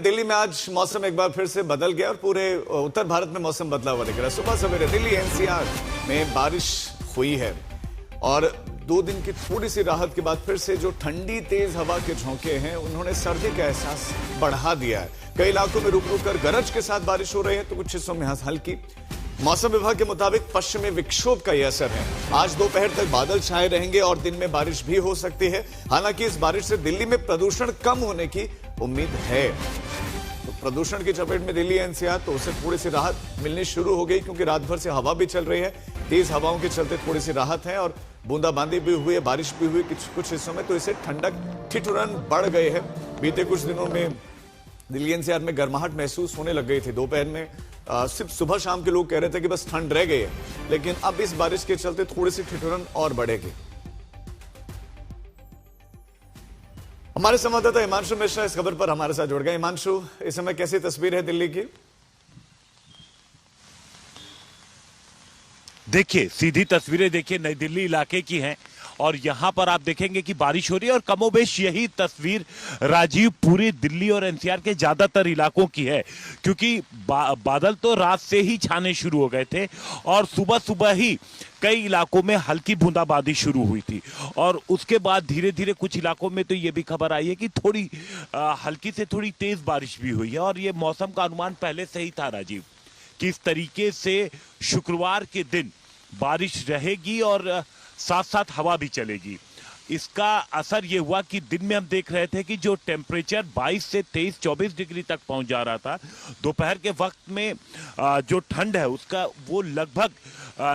दिल्ली में आज मौसम एक बार फिर से बदल गया और पूरे उत्तर भारत में मौसम बदला हुआ दिख रहा है। सुबह सवेरे दिल्ली एनसीआर में बारिश हुई है और 2 दिन की थोड़ी सी राहत के बाद फिर से जो ठंडी तेज हवा के झोंके हैं उन्होंने सर्दी का एहसास बढ़ा दिया है। कई इलाकों में रुक रुक कर गरज के साथ बारिश हो रही है तो कुछ हिस्सों में हल्की। मौसम विभाग के मुताबिक पश्चिमी विक्षोभ का यह असर है। आज दोपहर तक बादल छाए रहेंगे और दिन में बारिश भी हो सकती है। हालांकि इस बारिश से दिल्ली में प्रदूषण कम होने की उम्मीद है। तो प्रदूषण की चपेट में दिल्ली एनसीआर तो उसे थोड़ी सी राहत मिलनी शुरू हो गई क्योंकि रात भर से हवा भी चल रही है। तेज हवाओं के चलते थोड़ी सी राहत है और बूंदाबांदी भी हुई है, बारिश भी हुई कुछ हिस्सों में, तो इससे ठंडक ठिठुरन बढ़ गई है। बीते कुछ दिनों में दिल्ली एनसीआर में गर्माहट महसूस होने लग गई थी। दोपहर में सिर्फ सुबह शाम के लोग कह रहे थे कि बस ठंड रह गई है, लेकिन अब इस बारिश के चलते थोड़ी सी ठिठुरन और बढ़ेगी। हमारे संवाददाता हिमांशु मिश्रा इस खबर पर हमारे साथ जुड़ गए। हिमांशु, इस समय कैसी तस्वीर है दिल्ली की? देखिए, सीधी तस्वीरें देखिए नई दिल्ली इलाके की हैं और यहां पर आप देखेंगे कि बारिश हो रही है और कमोबेश यही तस्वीर राजीव पूरी दिल्ली और एनसीआर के ज्यादातर इलाकों की है क्योंकि बादल तो रात से ही छाने शुरू हो गए थे और सुबह सुबह ही कई इलाकों में हल्की बूंदाबांदी शुरू हुई थी और उसके बाद धीरे धीरे कुछ इलाकों में तो ये भी खबर आई है कि थोड़ी हल्की से थोड़ी तेज बारिश भी हुई है और ये मौसम का अनुमान पहले से ही था राजीव, किस तरीके से शुक्रवार के दिन बारिश रहेगी और साथ साथ हवा भी चलेगी। इसका असर ये हुआ कि दिन में हम देख रहे थे कि जो टेम्परेचर 22 से 23-24 डिग्री तक पहुंच जा रहा था, दोपहर के वक्त में जो ठंड है उसका वो लगभग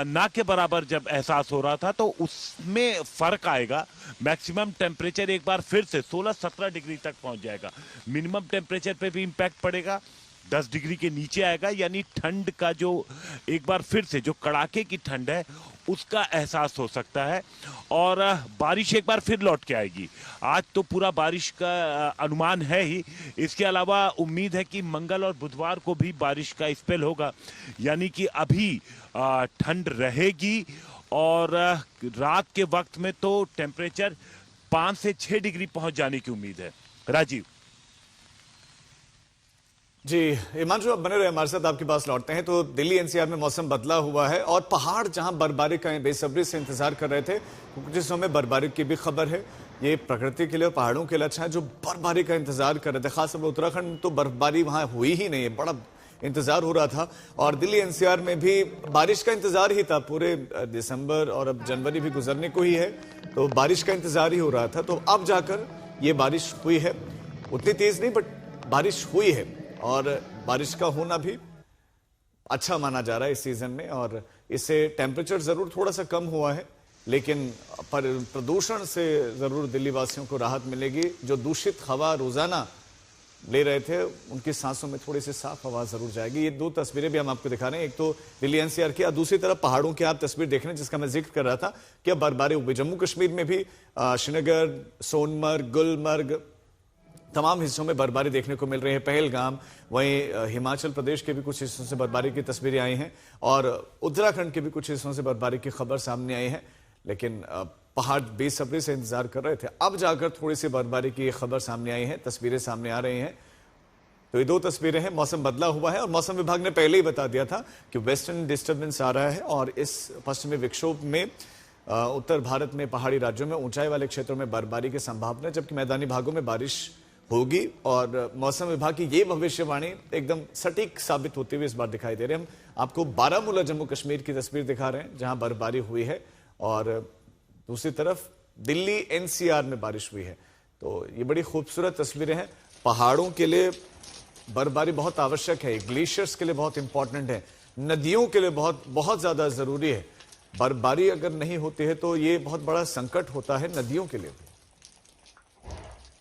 ना के बराबर जब एहसास हो रहा था, तो उसमें फर्क आएगा। मैक्सिमम टेम्परेचर एक बार फिर से 16-17 डिग्री तक पहुंच जाएगा। मिनिमम टेम्परेचर पे भी इम्पैक्ट पड़ेगा, 10 डिग्री के नीचे आएगा, यानी ठंड का जो एक बार फिर से जो कड़ाके की ठंड है उसका एहसास हो सकता है और बारिश एक बार फिर लौट के आएगी। आज तो पूरा बारिश का अनुमान है ही, इसके अलावा उम्मीद है कि मंगल और बुधवार को भी बारिश का स्पेल होगा, यानी कि अभी ठंड रहेगी और रात के वक्त में तो टेम्परेचर 5 से 6 डिग्री पहुंच जाने की उम्मीद है। राजीव जी, हिमांशु अब बने रहे हमारे साथ, आपके पास लौटते हैं। तो दिल्ली एनसीआर में मौसम बदला हुआ है और पहाड़ जहां बर्फबारी का बेसब्री से इंतजार कर रहे थे, कुछ हिस्सों में बर्फबारी की भी खबर है। ये प्रकृति के लिए और पहाड़ों के लिए अच्छा है जो बर्फबारी का इंतजार कर रहे थे। खासतौर पर उत्तराखंड में तो बर्फबारी वहां हुई ही नहीं है, बड़ा इंतजार हो रहा था और दिल्ली एनसीआर में भी बारिश का इंतजार ही था। पूरे दिसंबर और अब जनवरी भी गुजरने को ही है, तो बारिश का इंतजार ही हो रहा था। तो अब जाकर ये बारिश हुई है, उतनी तेज नहीं बट बारिश हुई है और बारिश का होना भी अच्छा माना जा रहा है इस सीजन में और इससे टेम्परेचर जरूर थोड़ा सा कम हुआ है, लेकिन प्रदूषण से जरूर दिल्ली वासियों को राहत मिलेगी। जो दूषित हवा रोजाना ले रहे थे उनकी सांसों में थोड़ी सी साफ हवा जरूर जाएगी। ये 2 तस्वीरें भी हम आपको दिखा रहे हैं, एक तो दिल्ली एनसीआर की और दूसरी तरफ पहाड़ों की आप तस्वीर देख रहे हैं जिसका मैं जिक्र कर रहा था कि अब बर्फबारी हुई। जम्मू कश्मीर में भी श्रीनगर, सोनमर्ग, गुलमर्ग तमाम हिस्सों में बर्फबारी देखने को मिल रही है। पहलगाम, वहीं हिमाचल प्रदेश के भी कुछ हिस्सों से बर्फबारी की तस्वीरें आई हैं और उत्तराखंड के भी कुछ हिस्सों से बर्फबारी की खबर सामने आई है, लेकिन पहाड़ बेसब्री से इंतजार कर रहे थे। अब जाकर थोड़ी सी बर्फबारी की खबर सामने आई है, तस्वीरें सामने आ रही हैं। तो ये 2 तस्वीरें हैं। मौसम बदला हुआ है और मौसम विभाग ने पहले ही बता दिया था कि वेस्टर्न डिस्टर्बेंस आ रहा है और इस पश्चिमी विक्षोभ में उत्तर भारत में पहाड़ी राज्यों में ऊंचाई वाले क्षेत्रों में बर्फबारी की संभावना है, जबकि मैदानी भागों में बारिश होगी। और मौसम विभाग की ये भविष्यवाणी एकदम सटीक साबित होती हुई इस बार दिखाई दे रही है। हम आपको बारामूला जम्मू कश्मीर की तस्वीर दिखा रहे हैं जहां बर्फबारी हुई है और दूसरी तरफ दिल्ली एनसीआर में बारिश हुई है। तो ये बड़ी खूबसूरत तस्वीरें हैं। पहाड़ों के लिए बर्फबारी बहुत आवश्यक है, ग्लेशियर्स के लिए बहुत इंपॉर्टेंट है, नदियों के लिए बहुत बहुत ज्यादा जरूरी है। बर्फबारी अगर नहीं होती है तो ये बहुत बड़ा संकट होता है नदियों के लिए।